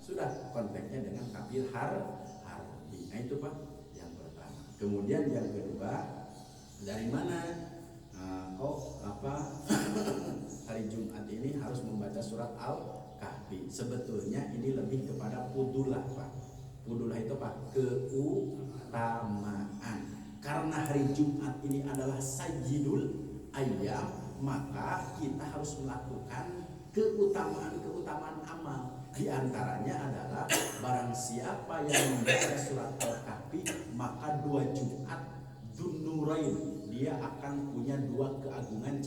Sudah konteksnya dengan kafir harbi. Nah itu Pak yang pertama. Kemudian yang kedua, dari mana hari Jumat ini harus membaca surat Al-Kahfi? Sebetulnya ini lebih kepada fudulah Pak. Fudulah itu Pak, keutamaan. Karena hari Jumat ini adalah sayyidul ayyam, maka kita harus melakukan keutamaan amal. Di antaranya adalah barang siapa yang membaca surat Al-Kahfi, maka 2 Jumat Dzunurain, dia akan punya 2 keagungan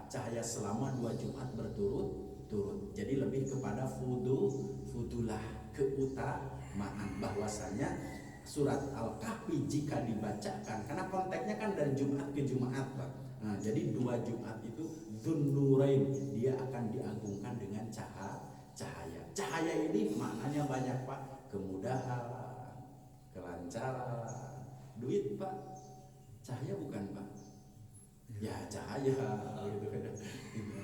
cahaya selama 2 Jumat berturut-turut. Jadi lebih kepada fudulah, keutamaan, bahwasanya surat Al-Kahfi jika dibacakan, karena konteksnya kan dari Jumat ke Jumat Pak. Nah, jadi 2 Jumat itu Dzunurain, dia akan diagungkan dengan cahaya. Cahaya ini maknanya banyak Pak, kemudahan, kelancaran, duit Pak. Cahaya bukan Pak? Ya cahaya gitu.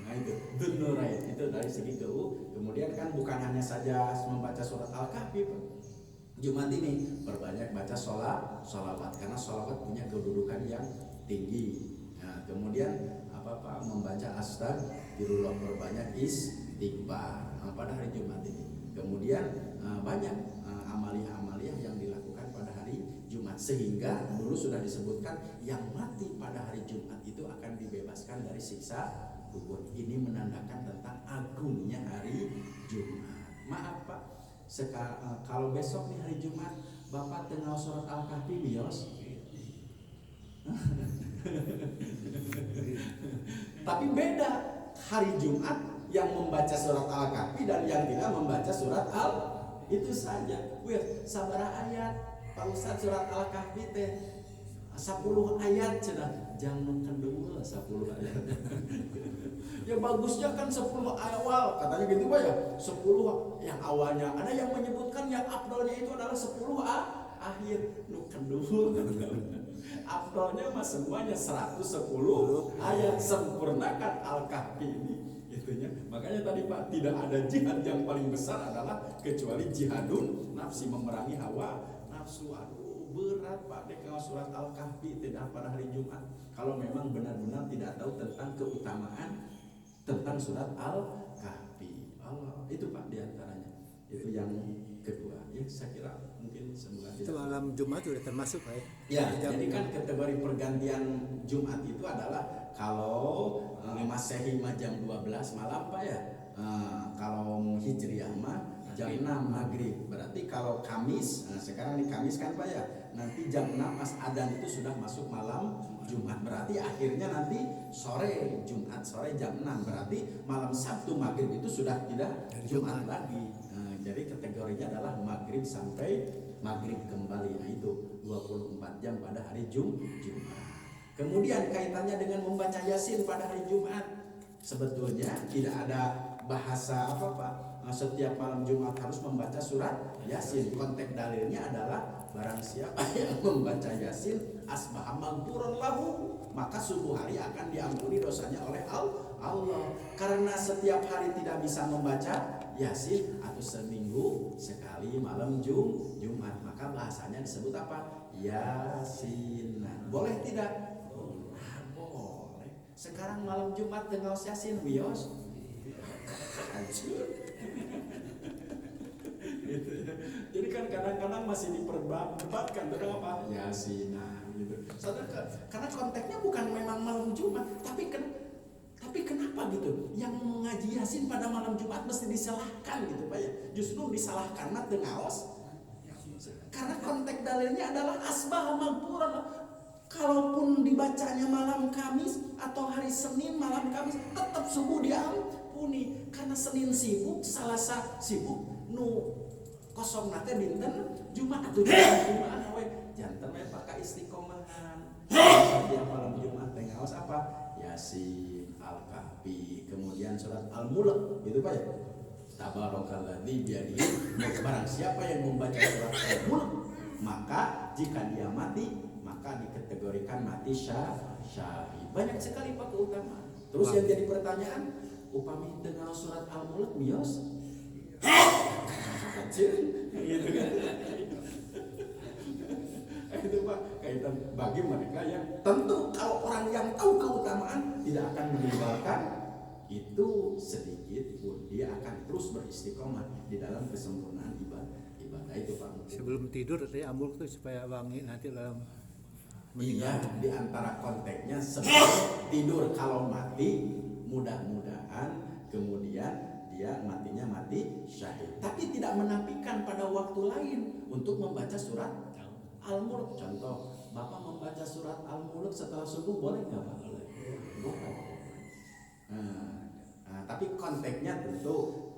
Nah itu Dzunurain itu dari segi kemudian kan bukan hanya saja membaca surat Al-Kahfi Pak. Jumat ini perbanyak baca sholawat, karena sholawat punya kedudukan yang tinggi. Nah, kemudian membaca astagfirullah, perbanyak istighfar pada hari Jumat ini. Kemudian banyak amalia-amalia yang dilakukan pada hari Jumat, sehingga dulu sudah disebutkan yang mati pada hari Jumat itu akan dibebaskan dari siksa kubur. Ini menandakan tentang agungnya hari Jumat. Maaf Pak, kalau besok nih hari Jumat Bapak tengah surat Al-Kahfi bios. Tapi beda hari Jumat yang membaca surat Al-Kahfi dan yang tidak membaca surat itu saja. Sabaraha ayat Pak Ustaz surat Al-Kahfi teh 10 ayat cenah, jangan kedua 10 ayat. Ya bagusnya kan 10 awal, katanya gitu Pak ya. 10 yang awalnya, ada yang menyebutkan yang afdalnya itu adalah 10 akhir. Nu kedua afdalnya mah semuanya 110 ayat, sempurnakan Al-Kahfi ini itunya. Makanya tadi Pak, tidak ada jihad yang paling besar adalah kecuali jihadun nafsi, memerangi hawa nafsu. Aduh berat Pak dek kalau surat Al-Kahfi tidak pada hari Jumat, kalau memang benar-benar tidak tahu tentang keutamaan tentang surat Al-Kahfi. Allah itu Pak diantaranya. Itu yang kedua. Ya saya kira mungkin semoga itu malam Jumat sudah termasuk Pak ya. Jadi kan kategori pergantian Jumat itu adalah kalau Masehi mah jam 12 malam Pak ya. Kalau Hijriah mah jam 6 maghrib. Berarti kalau Kamis, sekarang nih Kamis kan Pak ya, nanti jam 6 pas adzan itu sudah masuk malam Jumat. Berarti akhirnya nanti sore Jumat, sore jam 6. Berarti malam Sabtu maghrib itu sudah tidak Jumat lagi. Jadi kategorinya adalah maghrib sampai maghrib kembali. Nah itu 24 jam pada hari Jumat. Kemudian kaitannya dengan membaca Yasin pada hari Jumat, sebetulnya tidak ada bahasa apa Pak. Setiap malam Jumat harus membaca surat Yasin. Konteks dalilnya adalah barang siapa yang membaca Yasin asbaha maghfuran lahu, maka subuh hari akan diampuni dosanya oleh Allah. Karena setiap hari tidak bisa membaca Yasin atau seminggu sekali malam Jumat, maka bahasanya disebut apa? Yasin. Boleh tidak? Boleh. Sekarang malam Jumat tengah Yasin wios. Hancur. Gitu ya. Jadi kan kadang-kadang masih diperdebatkan tentang apa? Yasin gitu. Karena konteksnya bukan memang malam Jumat, tapi kenapa gitu? Yang mengaji Yasin pada malam Jumat mesti disalahkan gitu Pak ya. Justru disalahkan karena tengaos. Karena konteks dalilnya adalah asbah maghfuran. Kalaupun dibacanya malam Kamis atau hari Senin malam Kamis, tetap subuh diampuni. Karena Senin sibuk, Selasa sibuk, nu kosong nate dinten Jumat atau Jumat we janten we pakai istiqomahan. Setiap malam Jumat tengaos apa? Yasin, Al-Kahfi, kemudian surat Al-Mulk gitu Pak ya. Tabarakalladzi biyadihi, barang siapa yang membaca surat Al-Mulk, maka jika dia mati, maka dikategorikan mati syahid. Banyak sekali Pak keutamaan. Terus yang jadi pertanyaan, upami dengan surat Al-Mulk bios gitu kan. Itu Pak kaitan bagi mereka yang tentu kalau orang yang tahu keutamaan tidak akan meninggalkan itu sedikit pun, dia akan terus beristiqomah di dalam kesempurnaan ibadah itu Pak. Sebelum tidur tadi ambul tuh supaya wangi nanti dalam Iya, di antara konteksnya sebelum tidur kalau mati mudah-mudahan kemudian dia matinya mati syahid. Tapi tidak menafikan pada waktu lain untuk membaca surat Al-Mulk. Contoh, Bapak membaca surat Al-Mulk setelah subuh boleh nggak Pak? Boleh. Tapi konteksnya tentu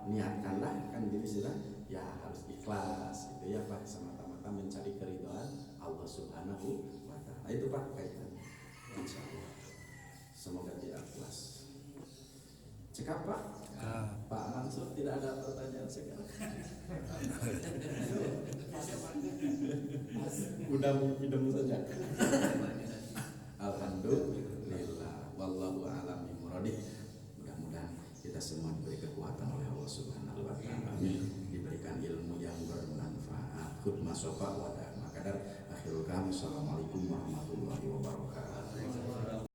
niatkanlah kan jadi sudah ya harus ikhlas gitu ya Pak, semata-mata mencari keridhaan Allah Subhanahu wa Ta'ala. Itu Pak kaitan. Insyaallah. Semoga tidak puas. Cekap Pak? Pak Mansur tidak ada pertanyaan sekarang. Udah minum saja. Alhamdulillah. Wallahu a'lam bishawab. Mudah-mudahan kita semua diberi kekuatan oleh Allah Subhanahu wa Ta'ala. Amin. Diberikan ilmu yang bermanfaat. Khutbah sofa wa kadar. Akhirul kalam. Assalamualaikum warahmatullahi wabarakatuh.